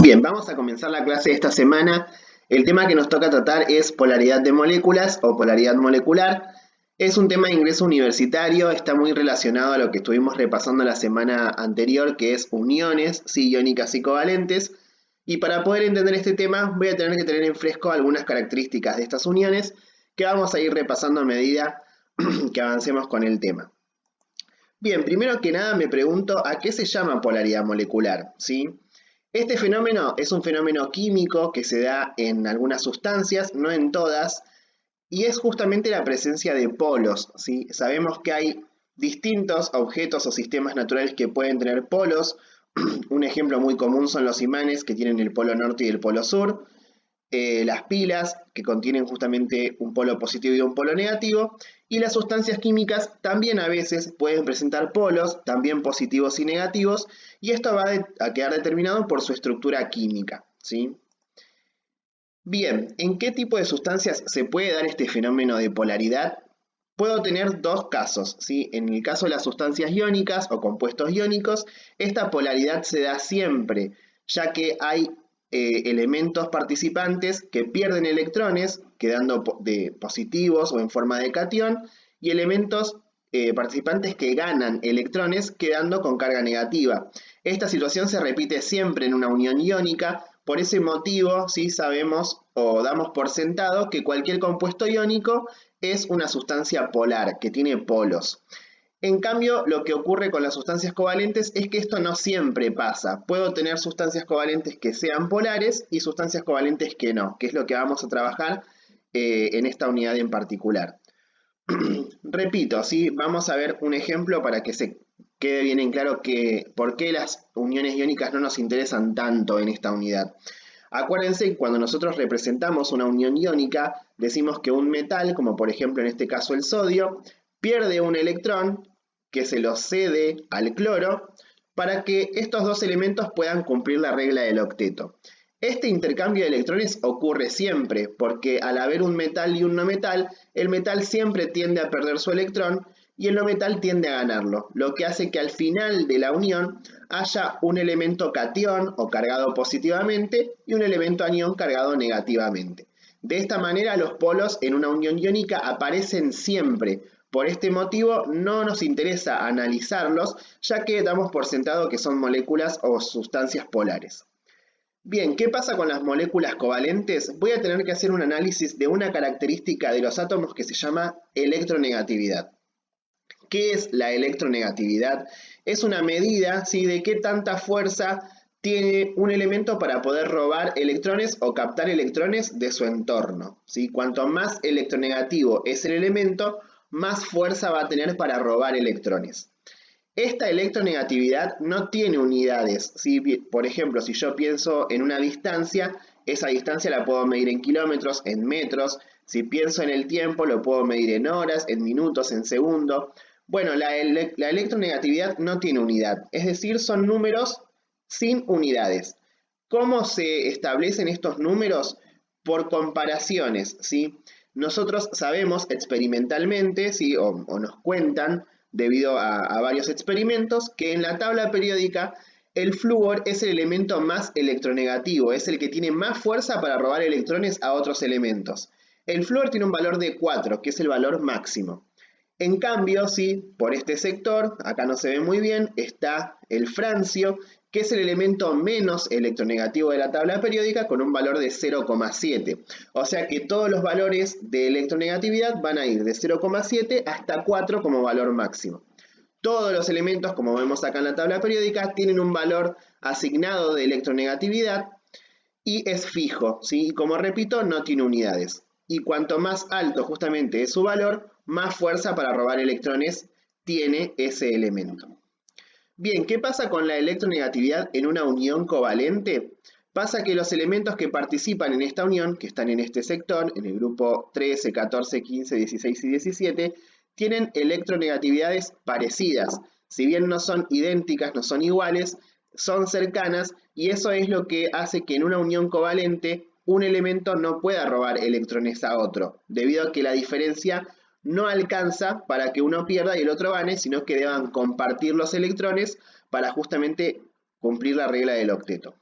Bien, vamos a comenzar la clase de esta semana. El tema que nos toca tratar es polaridad de moléculas o polaridad molecular. Es un tema de ingreso universitario, está muy relacionado a lo que estuvimos repasando la semana anterior, que es uniones, sí, iónicas y covalentes. Y para poder entender este tema voy a tener que tener en fresco algunas características de estas uniones que vamos a ir repasando a medida que avancemos con el tema. Bien, primero que nada me pregunto a qué se llama polaridad molecular, ¿sí? Este fenómeno es un fenómeno químico que se da en algunas sustancias, no en todas, y es justamente la presencia de polos, ¿sí? Sabemos que hay distintos objetos o sistemas naturales que pueden tener polos. Un ejemplo muy común son los imanes que tienen el polo norte y el polo sur, las pilas, que contienen justamente un polo positivo y un polo negativo, y las sustancias químicas también a veces pueden presentar polos, también positivos y negativos, y esto va a quedar determinado por su estructura química, ¿sí? Bien, ¿en qué tipo de sustancias se puede dar este fenómeno de polaridad? Puedo tener dos casos, ¿sí? En el caso de las sustancias iónicas o compuestos iónicos, esta polaridad se da siempre, ya que hay elementos participantes que pierden electrones, quedando de positivos o en forma de cation, y elementos participantes que ganan electrones, quedando con carga negativa. Esta situación se repite siempre en una unión iónica. Por ese motivo, ¿sí? Sabemos o damos por sentado que cualquier compuesto iónico es una sustancia polar, que tiene polos. En cambio, lo que ocurre con las sustancias covalentes es que esto no siempre pasa. Puedo tener sustancias covalentes que sean polares y sustancias covalentes que no, que es lo que vamos a trabajar en esta unidad en particular. Repito, ¿sí? Vamos a ver un ejemplo para que se quede bien en claro por qué las uniones iónicas no nos interesan tanto en esta unidad. Acuérdense que cuando nosotros representamos una unión iónica, decimos que un metal, como por ejemplo en este caso el sodio, pierde un electrón que se lo cede al cloro para que estos dos elementos puedan cumplir la regla del octeto. Este intercambio de electrones ocurre siempre, porque al haber un metal y un no metal, el metal siempre tiende a perder su electrón y el no metal tiende a ganarlo, lo que hace que al final de la unión haya un elemento cation o cargado positivamente y un elemento anión cargado negativamente. De esta manera los polos en una unión iónica aparecen siempre. Por este motivo no nos interesa analizarlos, ya que damos por sentado que son moléculas o sustancias polares. Bien, ¿qué pasa con las moléculas covalentes? Voy a tener que hacer un análisis de una característica de los átomos que se llama electronegatividad. ¿Qué es la electronegatividad? Es una medida, ¿sí?, de qué tanta fuerza tiene un elemento para poder robar electrones o captar electrones de su entorno, ¿sí? Cuanto más electronegativo es el elemento, más fuerza va a tener para robar electrones. Esta electronegatividad no tiene unidades, ¿sí? Por ejemplo, si yo pienso en una distancia, esa distancia la puedo medir en kilómetros, en metros. Si pienso en el tiempo, lo puedo medir en horas, en minutos, en segundos. Bueno, la electronegatividad no tiene unidad, es decir, son números sin unidades. ¿Cómo se establecen estos números? Por comparaciones, ¿sí? Nosotros sabemos experimentalmente, ¿sí?, o nos cuentan debido a varios experimentos, que en la tabla periódica el flúor es el elemento más electronegativo, es el que tiene más fuerza para robar electrones a otros elementos. El flúor tiene un valor de 4, que es el valor máximo. En cambio, sí, por este sector, acá no se ve muy bien, está el francio, que es el elemento menos electronegativo de la tabla periódica con un valor de 0,7. O sea que todos los valores de electronegatividad van a ir de 0,7 hasta 4 como valor máximo. Todos los elementos, como vemos acá en la tabla periódica, tienen un valor asignado de electronegatividad y es fijo, ¿sí? Y como repito, no tiene unidades. Y cuanto más alto justamente es su valor, más fuerza para robar electrones tiene ese elemento. Bien, ¿qué pasa con la electronegatividad en una unión covalente? Pasa que los elementos que participan en esta unión, que están en este sector, en el grupo 13, 14, 15, 16 y 17, tienen electronegatividades parecidas. Si bien no son idénticas, no son iguales, son cercanas, y eso es lo que hace que en una unión covalente un elemento no pueda robar electrones a otro, debido a que la diferencia no alcanza para que uno pierda y el otro gane, sino que deban compartir los electrones para justamente cumplir la regla del octeto.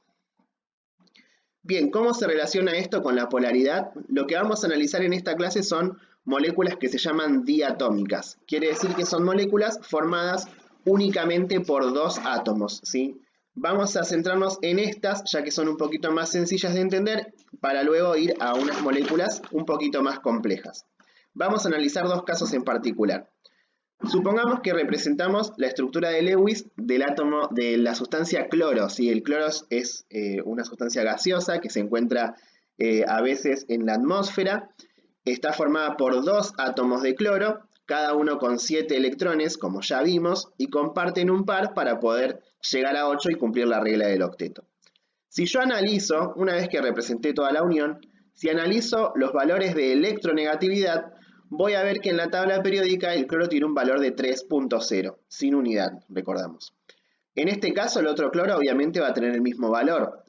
Bien, ¿cómo se relaciona esto con la polaridad? Lo que vamos a analizar en esta clase son moléculas que se llaman diatómicas. Quiere decir que son moléculas formadas únicamente por dos átomos, ¿sí? Vamos a centrarnos en estas, ya que son un poquito más sencillas de entender, para luego ir a unas moléculas un poquito más complejas. Vamos a analizar dos casos en particular. Supongamos que representamos la estructura de Lewis del átomo de la sustancia cloro. ¿Sí? El cloro es una sustancia gaseosa que se encuentra a veces en la atmósfera. Está formada por dos átomos de cloro, cada uno con 7 electrones, como ya vimos, y comparten un par para poder llegar a 8 y cumplir la regla del octeto. Si yo analizo, una vez que representé toda la unión, si analizo los valores de electronegatividad, voy a ver que en la tabla periódica el cloro tiene un valor de 3.0, sin unidad, recordamos. En este caso el otro cloro obviamente va a tener el mismo valor.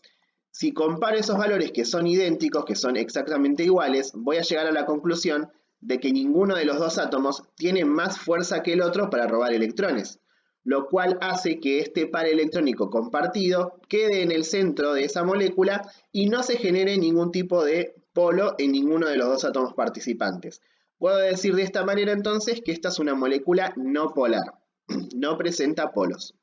Si comparo esos valores que son idénticos, que son exactamente iguales, voy a llegar a la conclusión de que ninguno de los dos átomos tiene más fuerza que el otro para robar electrones, lo cual hace que este par electrónico compartido quede en el centro de esa molécula y no se genere ningún tipo de polo en ninguno de los dos átomos participantes. Puedo decir de esta manera entonces que esta es una molécula no polar, no presenta polos.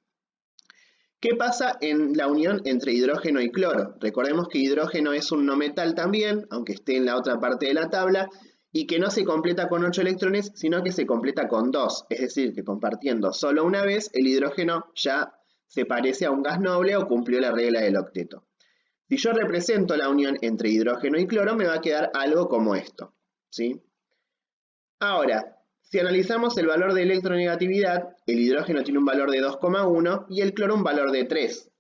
¿Qué pasa en la unión entre hidrógeno y cloro? Recordemos que hidrógeno es un no metal también, aunque esté en la otra parte de la tabla, y que no se completa con 8 electrones, sino que se completa con 2, es decir, que compartiendo solo una vez, el hidrógeno ya se parece a un gas noble o cumplió la regla del octeto. Si yo represento la unión entre hidrógeno y cloro, me va a quedar algo como esto, ¿sí? Ahora, si analizamos el valor de electronegatividad, el hidrógeno tiene un valor de 2,1 y el cloro un valor de 3.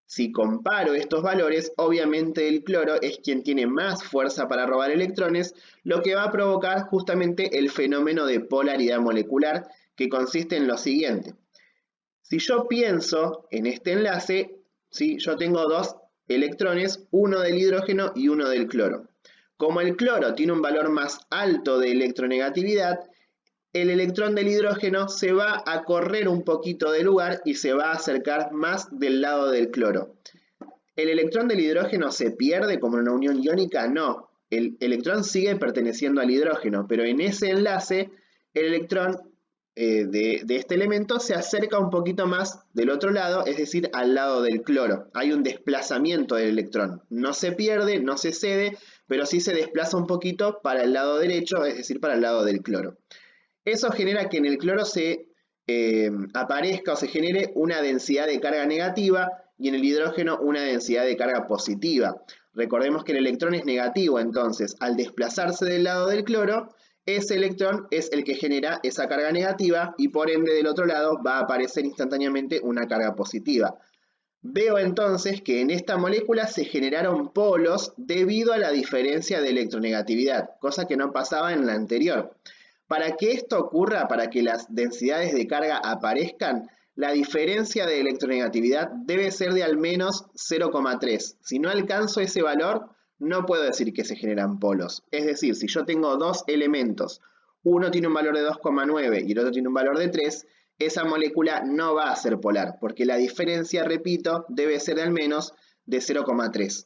Si comparo estos valores, obviamente el cloro es quien tiene más fuerza para robar electrones, lo que va a provocar justamente el fenómeno de polaridad molecular, que consiste en lo siguiente. Si yo pienso en este enlace, ¿sí? Yo tengo dos electrones, uno del hidrógeno y uno del cloro. Como el cloro tiene un valor más alto de electronegatividad, el electrón del hidrógeno se va a correr un poquito de lugar y se va a acercar más del lado del cloro. ¿El electrón del hidrógeno se pierde como en una unión iónica? No, el electrón sigue perteneciendo al hidrógeno, pero en ese enlace el electrón de este elemento se acerca un poquito más del otro lado, es decir, al lado del cloro. Hay un desplazamiento del electrón. No se pierde, no se cede, pero sí se desplaza un poquito para el lado derecho, es decir, para el lado del cloro. Eso genera que en el cloro se aparezca o se genere una densidad de carga negativa y en el hidrógeno una densidad de carga positiva. Recordemos que el electrón es negativo, entonces al desplazarse del lado del cloro, ese electrón es el que genera esa carga negativa y por ende del otro lado va a aparecer instantáneamente una carga positiva. Veo entonces que en esta molécula se generaron polos debido a la diferencia de electronegatividad, cosa que no pasaba en la anterior. Para que esto ocurra, para que las densidades de carga aparezcan, la diferencia de electronegatividad debe ser de al menos 0,3. Si no alcanzo ese valor, no puedo decir que se generan polos. Es decir, si yo tengo dos elementos, uno tiene un valor de 2,9 y el otro tiene un valor de 3, esa molécula no va a ser polar, porque la diferencia, repito, debe ser de al menos de 0,3.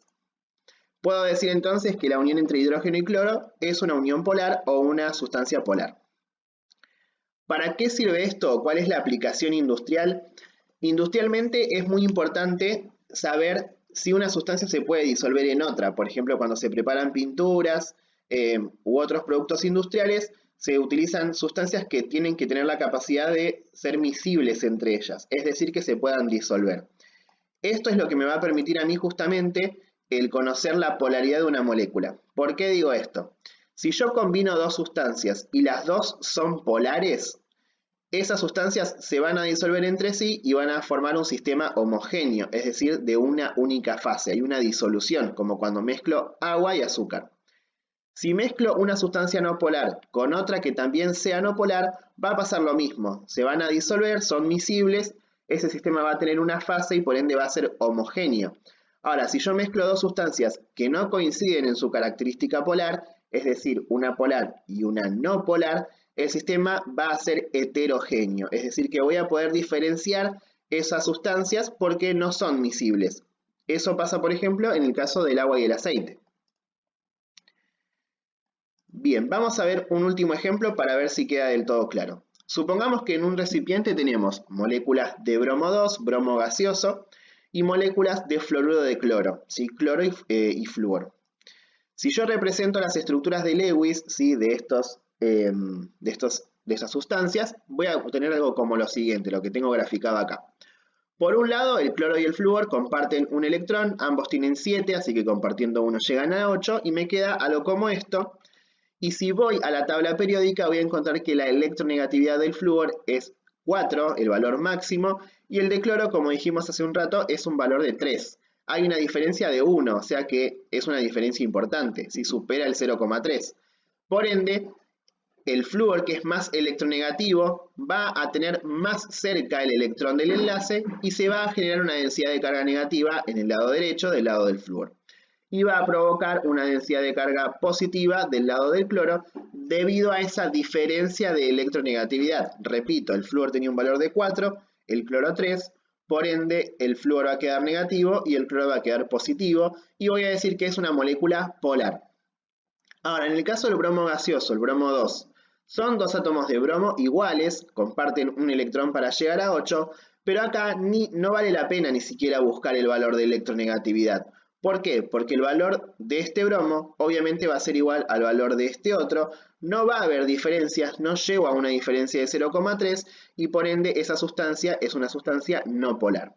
Puedo decir entonces que la unión entre hidrógeno y cloro es una unión polar o una sustancia polar. ¿Para qué sirve esto? ¿Cuál es la aplicación industrial? Industrialmente es muy importante saber si una sustancia se puede disolver en otra. Por ejemplo, cuando se preparan pinturas u otros productos industriales, se utilizan sustancias que tienen que tener la capacidad de ser miscibles entre ellas, es decir, que se puedan disolver. Esto es lo que me va a permitir a mí justamente el conocer la polaridad de una molécula. ¿Por qué digo esto? Si yo combino dos sustancias y las dos son polares, esas sustancias se van a disolver entre sí y van a formar un sistema homogéneo, es decir, de una única fase. Hay una disolución, como cuando mezclo agua y azúcar. Si mezclo una sustancia no polar con otra que también sea no polar, va a pasar lo mismo. Se van a disolver, son miscibles, ese sistema va a tener una fase y por ende va a ser homogéneo. Ahora, si yo mezclo dos sustancias que no coinciden en su característica polar, es decir, una polar y una no polar, el sistema va a ser heterogéneo, es decir, que voy a poder diferenciar esas sustancias porque no son miscibles. Eso pasa, por ejemplo, en el caso del agua y el aceite. Bien, vamos a ver un último ejemplo para ver si queda del todo claro. Supongamos que en un recipiente tenemos moléculas de bromo 2, bromo gaseoso, y moléculas de fluoruro de cloro, ¿sí? Cloro y flúor. Si yo represento las estructuras de Lewis, ¿sí? de estas sustancias, voy a obtener algo como lo siguiente, lo que tengo graficado acá. Por un lado, el cloro y el flúor comparten un electrón, ambos tienen 7, así que compartiendo uno llegan a 8, y me queda algo como esto. Y si voy a la tabla periódica, voy a encontrar que la electronegatividad del flúor es 4, el valor máximo, y el de cloro, como dijimos hace un rato, es un valor de 3. Hay una diferencia de 1, o sea que es una diferencia importante, si supera el 0,3. Por ende, el flúor, que es más electronegativo, va a tener más cerca el electrón del enlace y se va a generar una densidad de carga negativa en el lado derecho del lado del flúor. Y va a provocar una densidad de carga positiva del lado del cloro debido a esa diferencia de electronegatividad. Repito, el flúor tenía un valor de 4, el cloro 3, por ende el flúor va a quedar negativo y el cloro va a quedar positivo, y voy a decir que es una molécula polar. Ahora, en el caso del bromo gaseoso, el bromo 2, son dos átomos de bromo iguales, comparten un electrón para llegar a 8, pero acá no vale la pena ni siquiera buscar el valor de electronegatividad. ¿Por qué? Porque el valor de este bromo obviamente va a ser igual al valor de este otro, no va a haber diferencias, no llego a una diferencia de 0,3 y por ende esa sustancia es una sustancia no polar.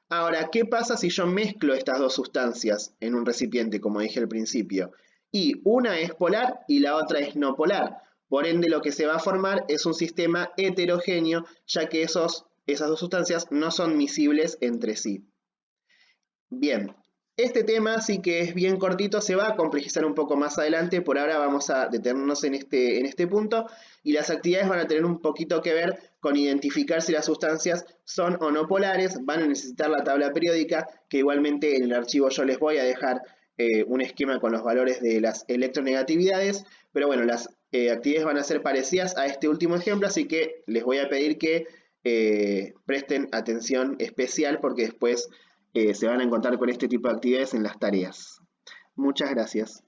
Ahora, ¿qué pasa si yo mezclo estas dos sustancias en un recipiente, como dije al principio? Y una es polar y la otra es no polar. Por ende, lo que se va a formar es un sistema heterogéneo, ya que esas dos sustancias no son miscibles entre sí. Bien, este tema sí que es bien cortito, se va a complejizar un poco más adelante, por ahora vamos a detenernos en este punto, y las actividades van a tener un poquito que ver con identificar si las sustancias son o no polares, van a necesitar la tabla periódica, que igualmente en el archivo yo les voy a dejar un esquema con los valores de las electronegatividades, pero bueno, las actividades van a ser parecidas a este último ejemplo, así que les voy a pedir que presten atención especial porque después se van a encontrar con este tipo de actividades en las tareas. Muchas gracias.